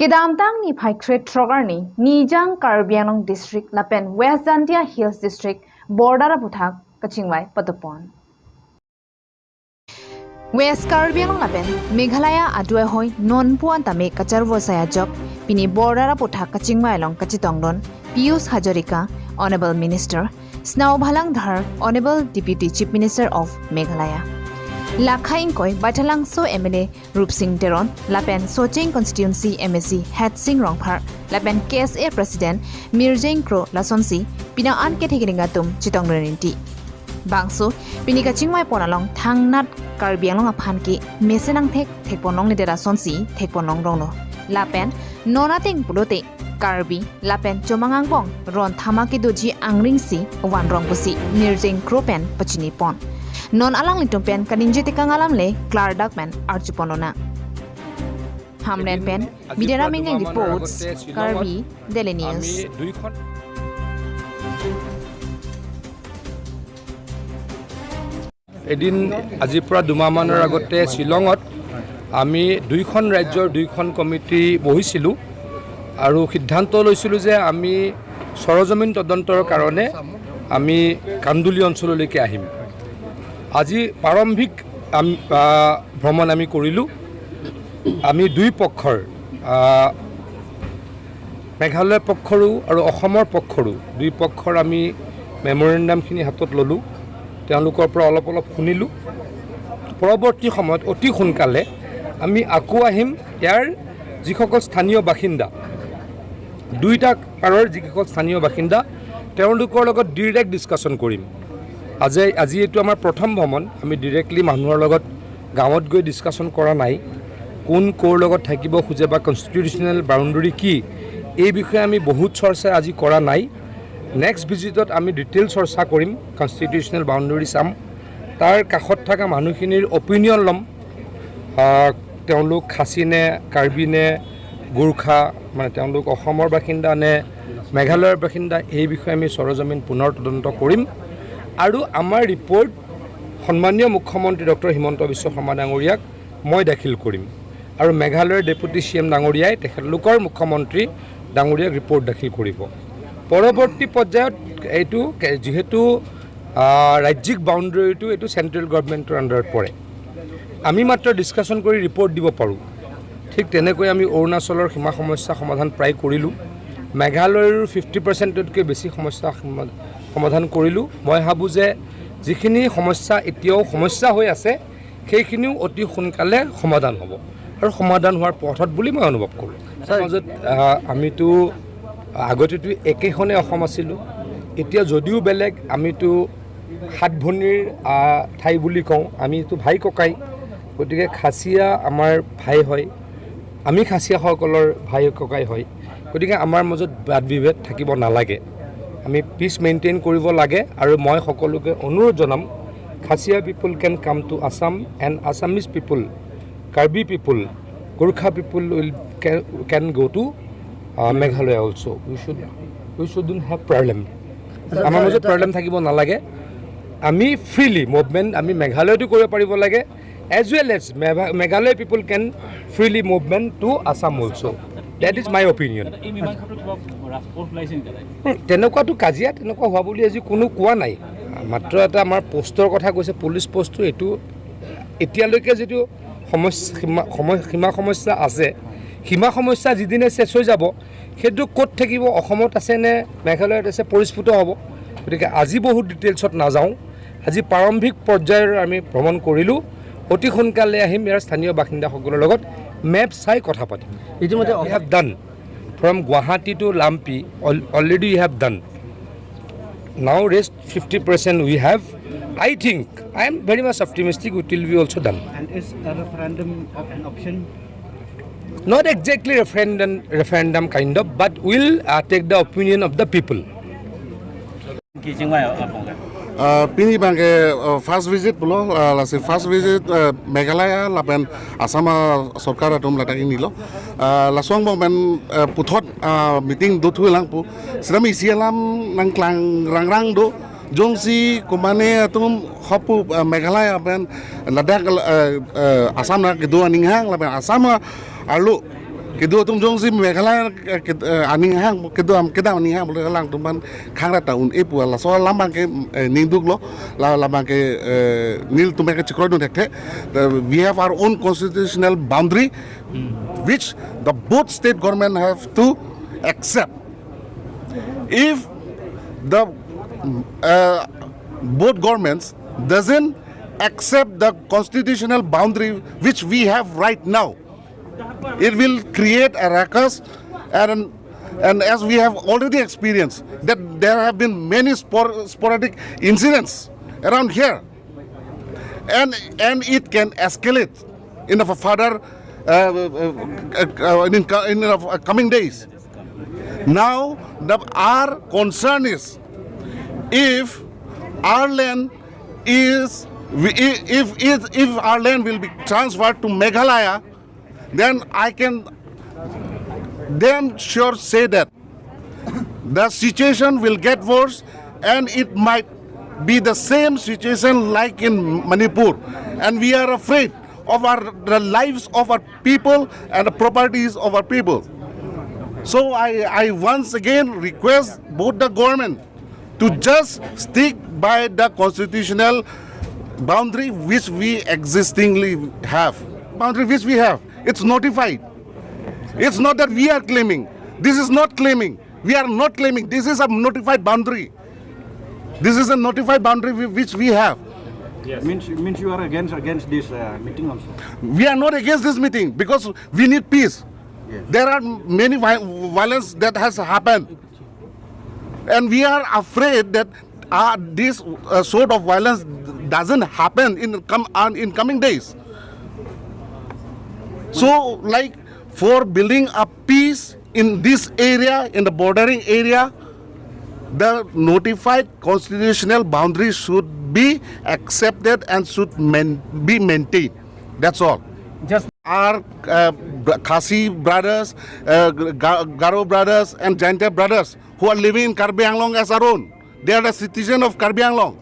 Kedamtang ni Paikret Trogarni, Nijang Karbi Anglong District, Lapen, West Jantia Hills District, Border Buthak, Kachingwai, Patupon. West Karbi Anglong Lapen, Meghalaya, Adui, ahoi, Nonpu, tame, Kacharvo sayajok, Pini Border Buthak, Kachingwai along Kachitongdon, Pius Hajorika, Honorable Minister, Snau Bhalang Dhar, Honorable Deputy Chief Minister of Meghalaya. Lakha Inkoi, Baitalang So MLA, Rup Singh Teron, Lapen Soching Constituency MSC, Het Singh Rongphar, Lapen KSA President, Mirjeng Kro Lasonsi, Pina An Kethegiringatum, Chitongreninti. Bangso, Pinika Chingwai Ponalong, Tangnat, Karbi Anglong Aphanki, Mesenang Tekponong Lidera Sonsi, Tekponong Rono. Lapen, Nonating Pulote, Karbi, Lapen Chomangang Bong, Ron Thamaki Doji Angringsi, Wan Rongpusi, Mirjeng Kro Pen, Pachini Pon. Non alang litumpen kaninje tikang alam le Clark Duckman Archiponona. Hamren Pen, Bidera Mingling reports, Karbi, Daily News. এদিন আজিৰ পৰা দুমাহমানৰ আগতে শিলঙত আমি দুইখন ৰাজ্যৰ দুইখন committee বহিছিলোঁ আৰু সিদ্ধান্ত লৈছিলোঁ যে আমি সৰজমিন তদন্তৰ কাৰণে আমি কান্দুলি অঞ্চললৈকে আহিম। আজি প্ৰাৰম্ভিক ভ্ৰমণ আমি কৰিলোঁ। আমি দুই পক্ষৰ মেঘালয় পক্ষৰো আৰু অসমৰ পক্ষৰো দুই পক্ষৰ আমি মেমৰেণ্ডামখিনি হাতত ল'লোঁ। তেওঁলোকৰ পৰা অলপ শুনিলোঁ। পৰৱৰ্তী সময়ত অতি সোনকালে আমি আকৌ আহিম ইয়াৰ যিসকল স্থানীয় বাসিন্দা দুইটা পাৰৰ যিসকল স্থানীয় বাসিন্দা তেওঁলোকৰ লগত ডিৰেক্ট ডিছকাশ্যন কৰিম। আজি এইটো আমাৰ প্ৰথম ভ্ৰমণ। আমি ডিৰেক্টলি মানুহৰ লগত গাঁৱত গৈ ডিছকাশ্যন কৰা নাই। কোন ক'ৰ লগত থাকিব খোজে বা কনষ্টিটিউশ্যনেল বাউণ্ডেৰী কি এই বিষয়ে আমি বহুত চৰ্চা আজি কৰা নাই। নেক্সট ভিজিটত আমি ডিটেইল চৰ্চা কৰিম, কনষ্টিটিউশ্যনেল বাউণ্ডেৰী চাম, তাৰ কাষত থকা মানুহখিনিৰ অপিনিয়ন ল'ম। তেওঁলোক খাচী নে কাৰ্বি নে গোৰ্খা, মানে তেওঁলোক অসমৰ বাসিন্দা নে মেঘালয়ৰ বাসিন্দা, এই বিষয়ে আমি সৰজমিন পুনৰ তদন্ত কৰিম। আৰু আমাৰ ৰিপৰ্ট সন্মানীয় মুখ্যমন্ত্ৰী ডক্টৰ হিমন্ত বিশ্ব শৰ্মা ডাঙৰীয়াক মই দাখিল কৰিম আৰু মেঘালয়ৰ ডেপুটি CM ডাঙৰীয়াই তেখেতলোকৰ মুখ্যমন্ত্ৰী ডাঙৰীয়াক ৰিপৰ্ট দাখিল কৰিব। পৰৱৰ্তী পৰ্যায়ত এইটো যিহেতু ৰাজ্যিক বাউণ্ডেৰীটো এইটো চেণ্ট্ৰেল গভৰ্ণমেণ্টৰ আণ্ডাৰত পৰে, আমি মাত্ৰ ডিছকাশ্যন কৰি ৰিপৰ্ট দিব পাৰোঁ। ঠিক তেনেকৈ আমি অৰুণাচলৰ সীমা সমস্যা সমাধান প্ৰায় কৰিলোঁ। মেঘালয়ৰো 50%তকৈ বেছি সমস্যা সমাধান কৰিলোঁ। মই ভাবোঁ যে যিখিনি সমস্যা এতিয়াও সমস্যা হৈ আছে সেইখিনিও অতি সোনকালে সমাধান হ'ব আৰু সমাধান হোৱাৰ পথত বুলি মই অনুভৱ কৰোঁ। তাৰ মাজত আমিতো আগতেতো একেখনে অসম আছিলোঁ, এতিয়া যদিও বেলেগ, আমিতো সাত ভনীৰ ঠাই বুলি কওঁ, আমিতো ভাই ককাই, গতিকে খাচীয়া আমাৰ ভাই হয়, আমি খাচীয়াসকলৰ ভাই ককাই হয়। গতিকে আমাৰ মাজত বাদ বিভেদ থাকিব নালাগে, আমি পিচ মেইনটেইন কৰিব লাগে। আৰু মই সকলোকে অনুৰোধ জনাম, Khasia people can come to Assam and Assamese people, Karbi people, Gorkha people can go to Meghalaya also'. We shouldn't have problem, আমাৰ মাজত প্ৰব্লেম থাকিব নালাগে। আমি ফ্ৰীলি মুভমেণ্ট আমি মেঘালয়তো কৰিব পাৰিব লাগে, as well as Meghalaya people can freely movement to Assam also'. That is my opinion. তেনেকুৱাতো কাজিয়া তেনেকুৱা হোৱা বুলি আজি কোনো কোৱা নাই, মাত্ৰ এটা আমাৰ পোষ্টৰ কথা কৈছে, পুলিচ পোষ্টটো। এইটো এতিয়ালৈকে যিটো সীমা সমস্যা আছে, সীমা সমস্যা যিদিনে চেছ হৈ যাব সেইটো ক'ত থাকিব, অসমত আছে নে মেঘালয়ত আছে, পৰিস্ফুট হ'ব। গতিকে আজি বহুত ডিটেইলছত নাযাওঁ, আজি প্ৰাৰম্ভিক পৰ্যায়ৰ আমি ভ্ৰমণ কৰিলোঁ। অতি সোনকালে আহিম, ইয়াৰ স্থানীয় বাসিন্দাসকলৰ লগত মেপ চাই কথা পাতিম। ইতিমধ্যে we have done from Guwahati to Lampi, already we have done. Now rest 50% we have. I think, I am very much optimistic it will be also done. And is a referendum an option? Not exactly referendum kind of, but we'll take the opinion of the people. Pini bangke first visit pulo, lasi first visit Meghalaya Lapen Asama Sarkar atum lataki nilo. Lasong bang ben puthot meeting do thu lang pu. Sedami isialam nang klang rang do. Jongsi kumane atum hopu Meghalaya ben ladak Asam na kedua ninghang Lapen Asama alu Kedua tum jong si Meghalaya aning hang kedua aning hang boleh lang tuman khang rata un epu la so lambang ke ninduk lo la lambang ke nil tumen ke chikro dekte. We have our own constitutional boundary which the both state government have to accept. If the both governments doesn't accept the constitutional boundary which we have right now, it will create a ruckus, and as we have already experienced that there have been many sporadic incidents around here, and it can escalate in a further in coming days. Now our concern is if our land is if our land will be transferred to Meghalaya, then I can damn sure say that the situation will get worse, and it might be the same situation like in Manipur, and we are afraid of the lives of our people and the properties of our people. So I once again request both the government to just stick by the constitutional boundary which we existingly have. Boundary which we have. It's notified. It's not that we are claiming. This is not claiming. We are not claiming. This is a notified boundary. This is a notified boundary which we have. Yes. Means you are against this meeting also. We are not against this meeting because we need peace. Yes. There are many violence that has happened, and we are afraid that this sort of violence doesn't happen in coming days. So, like for building a peace in this area, in the bordering area, the notified constitutional boundaries should be accepted and should be maintained. That's all. Just our Khasi brothers, Garo brothers, and Jainte brothers who are living in Karbi Anglong as our own. They are the citizen of Karbi Anglong.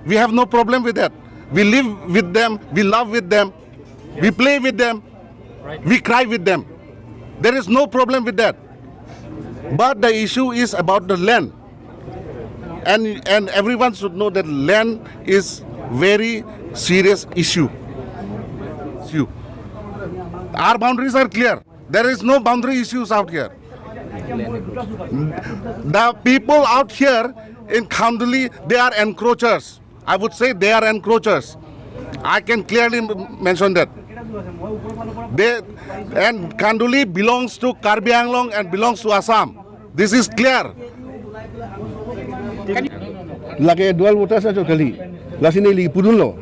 We have no problem with that. We live with them. We love with them. Yes. We play with them. Right. We cry with them. There is no problem with that. But the issue is about the land. And everyone should know that land is very serious issue. Our boundaries are clear. There is no boundary issues out here. The people out here in Khanduli, they are encroachers. I would say they are encroachers. I can clearly mention that. And Khanduli belongs to Karbi Anglong and belongs to Assam. This is clear. Lagi dual votas aja kali. Lasi ni lipudun lo.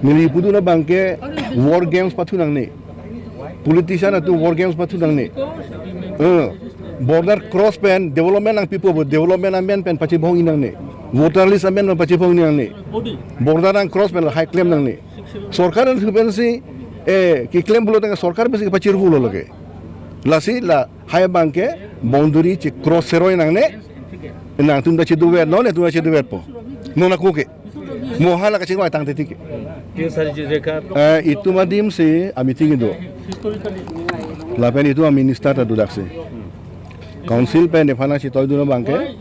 Nilipudun bangke war games patu nang ni. Politician itu war games patu nang ni. Border cross pen development ang people development ang pen pachi bong inang ni. Voter list ang pen pachi bong inang ni. Border ang cross pen high claim nang ni. Sorkar ang pen si ki claim bulo tengah sorkar besi pachi rulo lagi. Lasi la high bangke boundary ci cross seroy nang ni. Nang tunda ci duwer no ne tunda ci duwer po. Nona kuke. Mohala ka ci wa tang tetike. Itu madim si amiting itu. Lapen itu minister ta dudakse. Council pe nefana ci toy duna bangke.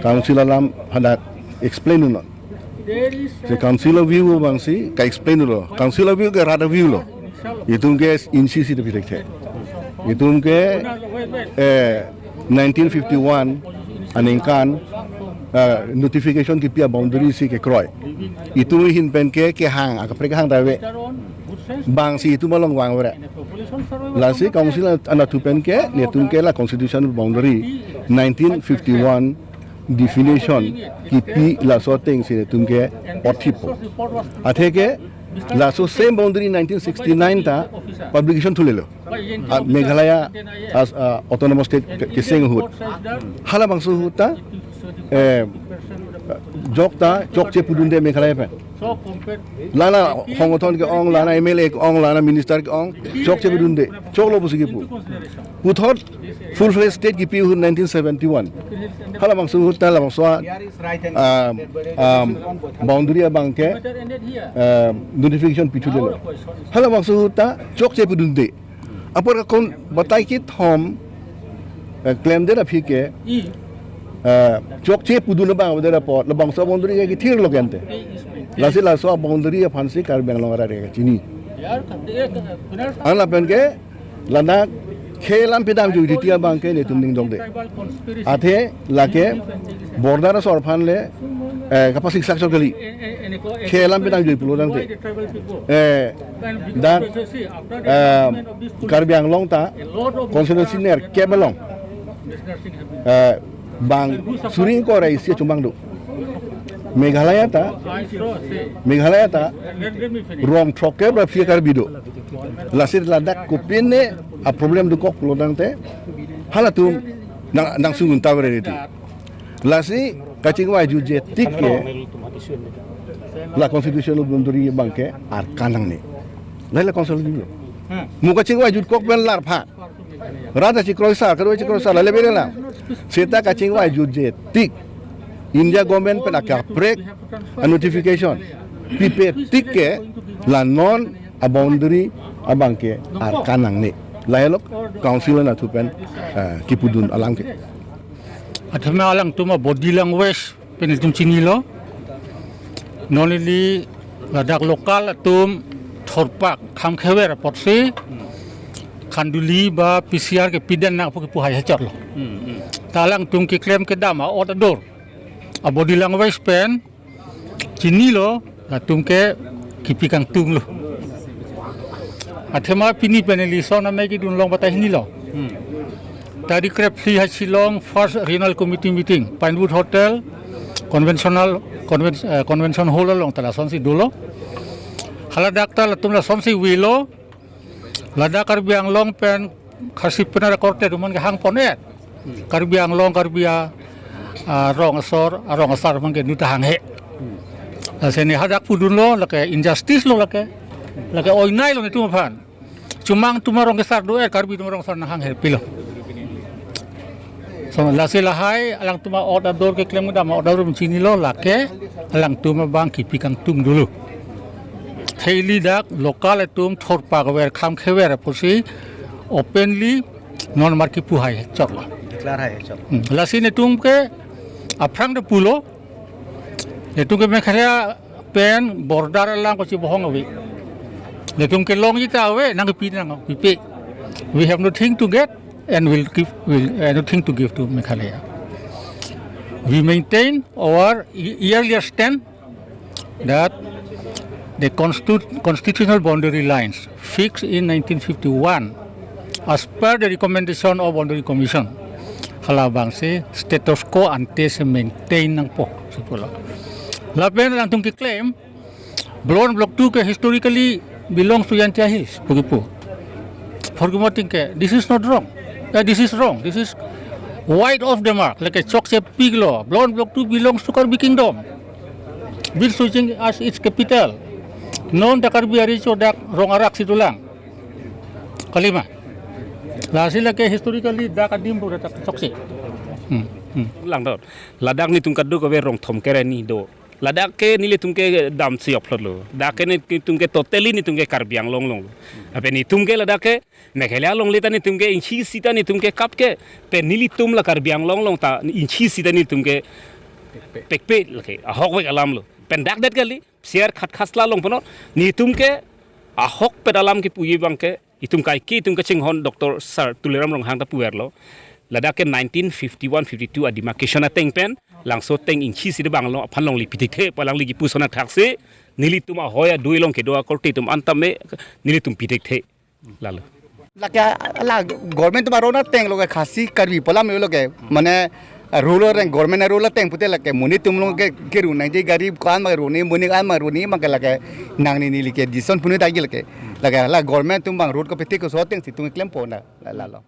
Council alam hada explain unon. Si council view bangsi ka explain ulo. Council view ke rada view lo. Itu ke incisi de pitekte. Itu ke 1951 aningkan notification ki pia boundary si ke kroy. Itu hin pen ke hang akapre hang dawe. Bang si itu malong wang ore. Lasi council ana tupen ke netun ke la constitutional boundary 1951 definition ki pi la sorting si netun ke otipo. Athe ke la so same boundary 1969 ta publication thulelo. Meghalaya as autonomous state kiseng hut. Hala bangsu huta jokta jokche pudunde Meghalaya pen. Lana hongoton ke ong lana MLA ke ong lana minister ke ong jokche pudunde choklo busi ki pu. Puthot full fledged state ki pi 1971. Hala bangsu huta la bangso boundary abangke notification pichudelo. Hala bangsu huta jokche pudunde apa kon batai ki thom claim de phi ke chok che pudun bang de report labang so boundary ki thir lo gente lasi la so boundary phansi kar bengalong ara re chini ala pen ke lana khelam pidam ju ditia bang ke ne tum ding dong de athe lake border sor phan le kapasik sakso kali khelam pidam ju pulo dang te dan Karbi Anglong ta constituency ner kebelong bang suring ko rai sia chumbang du Meghalaya ta rom troke bra phi Karbi do lasir ladak kupine a problem du kok lodang te halatum nang sungun tawre itu lasi kacing wa ju je tikke la constitution belum duri bangke ar kanang ni la constitution dulu mu kacing wa ju kok ben lar pha rada ci kroisa la lebere la seta kacing wa ju je tik India government pen akak break a notification pipe tikke la non a boundary abangke ar kanang ni laelok council na tupen kipudun alangke athame alang tuma body language penitum chinilo nonili ladak lokal atum thorpak kham khewer potse khanduli ba PCR ke pidan na pu pu hai chotlo talang tum ki claim ke dama odor a body language pen chinilo atum ke kipikang tunglo athema pini peneli sona megi dun long batai ni lo tadi krep si Shillong first regional committee meeting Pinewood Hotel convention hall long tala sonsi dulo hala dakta latumla sonsi wilo lada Karbi Anglong pen khasip pena rekorte duman ke hang ponet Karbi Anglong Karbia rong asar mangke nuta hang he seni hadak pudun lo lake injustice lo lake oinai lo itu maphan cumang tumarong kesar do Karbi tumarong sar nahang helpi lo so lasi lahai alang tuma order ke claim da ma order chini lo lake alang tuma bang kipikang tung dulu theili dak local etum thorpa wer kham khewer posi openly non marki pu hai chok declare hai chok lasi ne tum ke aprang de pulo etum ke Meghalaya pen border lang ko chi bohong awi letum ke long ita awe nang pi nang pi we have nothing to get and will nothing to give to Meghalaya. We maintain our earlier stand that the constitutional boundary lines fixed in 1951 as per the recommendation of Boundary Commission halabang se status quo ante se maintain nang po sipulo Lapen lang tung claim block 2 ke historically belongs to Yantia Hills pugipu forgomoting ke this is not wrong. This is wrong. This is wide off the mark. Like a Chokse Pig law. Block 2 belongs to Karbi Kingdom. Bill switching as its capital. Non da Karbi Aricho dak rongarak situlang. Kalima. Lasila ke historically dak adim pura tak Chokse. Lang dot. Ladak ni tungkad do ko be rong thom kere ni do. Ladak ke nile tumke dam siop lo. Dak ke ni tumke totally ni tumke Karbi Anglong long. Ape ni tumke ladak ke Meghalaya long leta ni tumke inchi sita ni tumke kap ke pe nili tum la Karbi Anglong long ta inchi sita ni tumke pekpe lake ahok wek alam lo. Pen dak det kali share khat khasla long pono ni tumke ahok pe dalam ki puyi bangke itum kai ki tumke chinghon Dr. Sir Tuliram long hang ta puer lo. Ladak ke 1951-52 a demarcation a teng pen langso teng inchi sida banglong aphan long li pitik the palang li gi pusona thakse nili tum ahoi Adui long ke do korti tum antame nili tum pitik the lalo la government ma rona teng loge khasi Karbi polam loge mane ruler and government ruler teng pute lake muni tum loge ke ru nai je garib kan ma runi muni kan ma runi ma ke lake nang ni like dison puni ta lake la government tum bang road ko pitik ko so teng si tum claim po na la lo